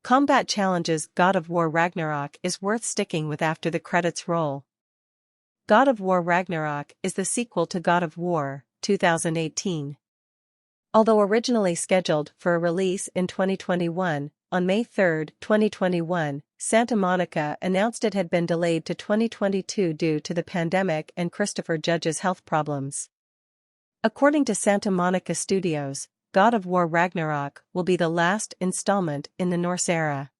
Combat challenges. God of War Ragnarok is worth sticking with after the credits roll. God of War Ragnarok is the sequel to God of War, 2018. Although originally scheduled for a release in 2021, on May 3, 2021, Santa Monica announced it had been delayed to 2022 due to the pandemic and Christopher Judge's health problems. According to Santa Monica Studios, God of War Ragnarok will be the last installment in the Norse Era.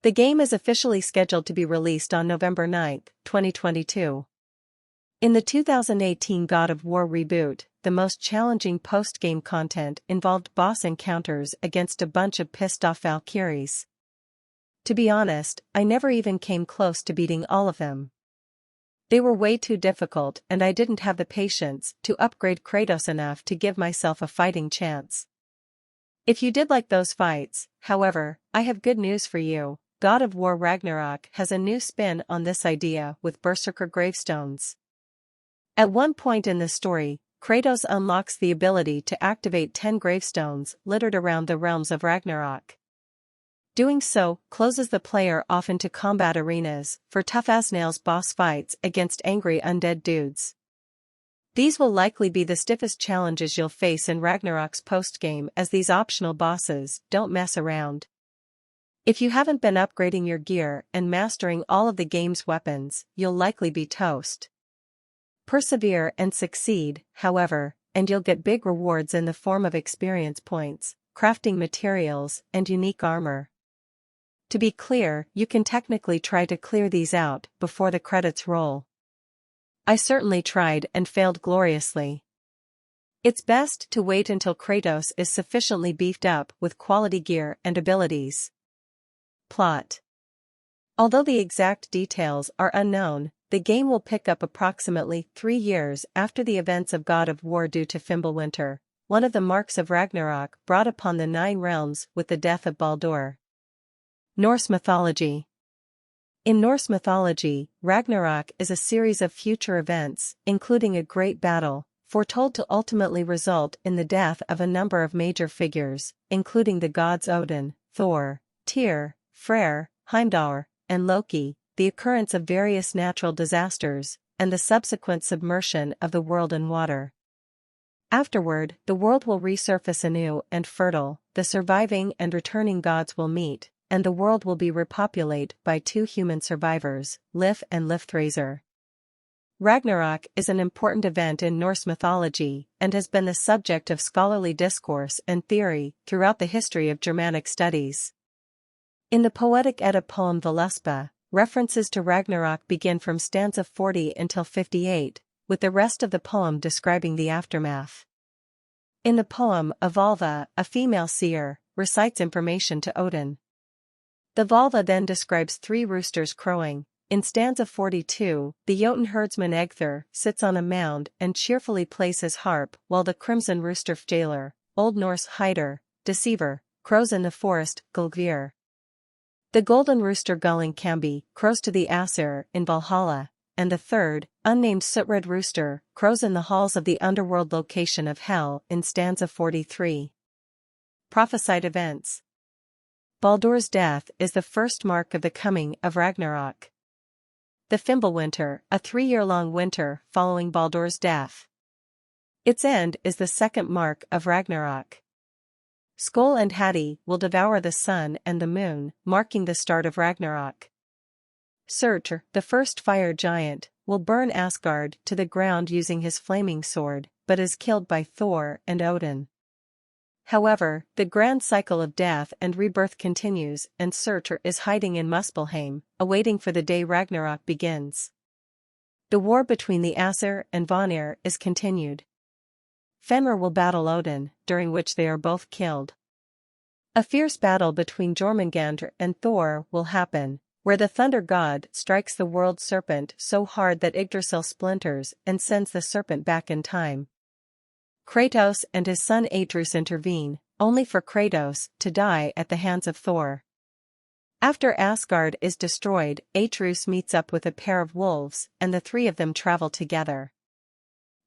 The game is officially scheduled to be released on November 9, 2022. In the 2018 God of War reboot, the most challenging post-game content involved boss encounters against a bunch of pissed-off valkyries. To be honest, I never even came close to beating all of them. They were way too difficult and I didn't have the patience to upgrade Kratos enough to give myself a fighting chance. If you did like those fights, however, I have good news for you. God of War Ragnarok has a new spin on this idea with Berserker gravestones. At one point in the story, Kratos unlocks the ability to activate 10 gravestones littered around the realms of Ragnarok. Doing so closes the player off into combat arenas for tough-as-nails boss fights against angry undead dudes. These will likely be the stiffest challenges you'll face in Ragnarok's postgame, as these optional bosses don't mess around. If you haven't been upgrading your gear and mastering all of the game's weapons, you'll likely be toast. Persevere and succeed, however, and you'll get big rewards in the form of experience points, crafting materials, and unique armor. To be clear, you can technically try to clear these out before the credits roll. I certainly tried and failed gloriously. It's best to wait until Kratos is sufficiently beefed up with quality gear and abilities. Plot. Although the exact details are unknown, the game will pick up approximately 3 years after the events of God of War due to Fimbulwinter, one of the marks of Ragnarok brought upon the 9 realms with the death of Baldur. Norse mythology. In Norse mythology, Ragnarok is a series of future events, including a great battle, foretold to ultimately result in the death of a number of major figures, including the gods Odin, Thor, Tyr, Freyr, Heimdall, and Loki, the occurrence of various natural disasters, and the subsequent submersion of the world in water. Afterward, the world will resurface anew and fertile, the surviving and returning gods will meet, and the world will be repopulated by 2 human survivors, Lif and Lifthraser. Ragnarok is an important event in Norse mythology and has been the subject of scholarly discourse and theory throughout the history of Germanic studies. In the poetic Edda poem Völuspá, references to Ragnarok begin from stanza 40 until 58, with the rest of the poem describing the aftermath. In the poem, a Valva, a female seer, recites information to Odin. The Valva then describes 3 roosters crowing. In stanza 42, the Jotun herdsman Egthir sits on a mound and cheerfully plays his harp while the crimson rooster Fjalar, Old Norse Hyder, deceiver, crows in the forest, Gulgvir. The golden rooster Gulling Cambi crows to the Aesir in Valhalla, and the third, unnamed soot-red rooster, crows in the halls of the underworld location of Hel in stanza 43. Prophesied events. Baldur's death is the first mark of the coming of Ragnarok. The Fimbulwinter, a 3-year-long winter following Baldur's death. Its end is the second mark of Ragnarok. Skoll and Hati will devour the sun and the moon, marking the start of Ragnarok. Surtur, the first fire giant, will burn Asgard to the ground using his flaming sword, but is killed by Thor and Odin. However, the grand cycle of death and rebirth continues, and Surtur is hiding in Muspelheim, awaiting for the day Ragnarok begins. The war between the Aesir and Vanir is continued. Fenrir will battle Odin, during which they are both killed. A fierce battle between Jormungandr and Thor will happen, where the thunder god strikes the world serpent so hard that Yggdrasil splinters and sends the serpent back in time. Kratos and his son Atreus intervene, only for Kratos to die at the hands of Thor. After Asgard is destroyed, Atreus meets up with a pair of wolves, and the 3 of them travel together.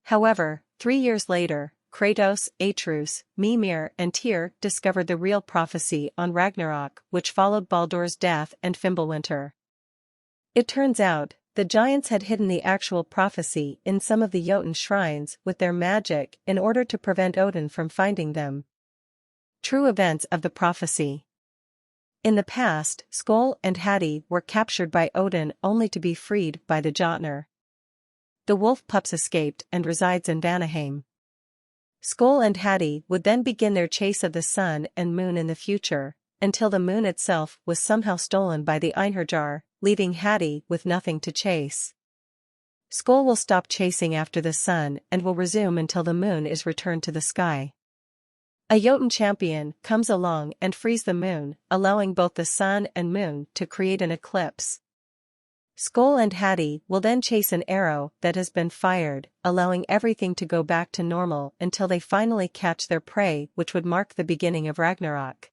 However, 3 years later, Kratos, Atreus, Mimir and Tyr discovered the real prophecy on Ragnarok, which followed Baldur's death and Fimbulwinter. It turns out, the giants had hidden the actual prophecy in some of the Jotun shrines with their magic in order to prevent Odin from finding them. True events of the prophecy. In the past, Skoll and Hati were captured by Odin only to be freed by the Jotnar. The wolf pups escaped and resides in Vanaheim. Skoll and Hati would then begin their chase of the sun and moon in the future, until the moon itself was somehow stolen by the Einherjar, leaving Hati with nothing to chase. Skoll will stop chasing after the sun and will resume until the moon is returned to the sky. A Jotun champion comes along and frees the moon, allowing both the sun and moon to create an eclipse. Skoll and Hati will then chase an arrow that has been fired, allowing everything to go back to normal until they finally catch their prey, which would mark the beginning of Ragnarok.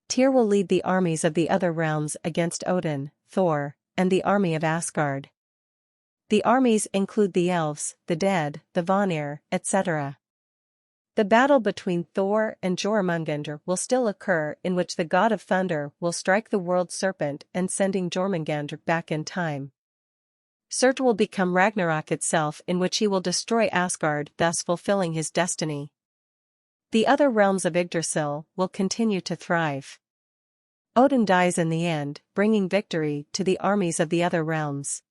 Tyr will lead the armies of the other realms against Odin, Thor, and the army of Asgard. The armies include the elves, the dead, the Vanir, etc. The battle between Thor and Jormungandr will still occur, in which the god of thunder will strike the world serpent and sending Jormungandr back in time. Surt will become Ragnarok itself, in which he will destroy Asgard, thus fulfilling his destiny. The other realms of Yggdrasil will continue to thrive. Odin dies in the end, bringing victory to the armies of the other realms.